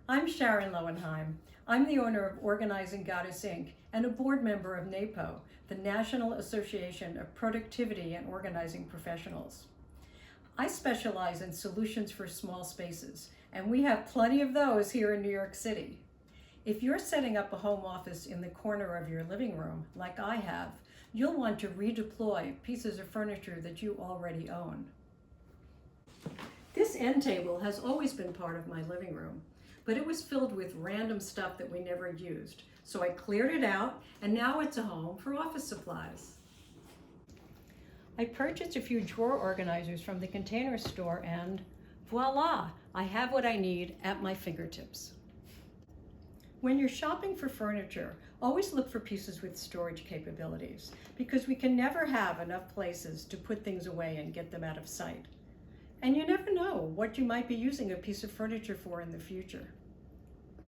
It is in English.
I'm Sharon Lowenheim. I'm the owner of Organizing Goddess Inc. and a board member of NAPO, the National Association of Productivity and Organizing Professionals. I specialize in solutions for small spaces, and we have plenty of those here in New York City. If you're setting up a home office in the corner of your living room, like I have, you'll want to redeploy pieces of furniture that you already own. This end table has always been part of my living room, but it was filled with random stuff that we never used. So I cleared it out, and now it's a home for office supplies. I purchased a few drawer organizers from the Container Store, and voila, I have what I need at my fingertips. When you're shopping for furniture, always look for pieces with storage capabilities, because we can never have enough places to put things away and get them out of sight. And you never know what you might be using a piece of furniture for in the future.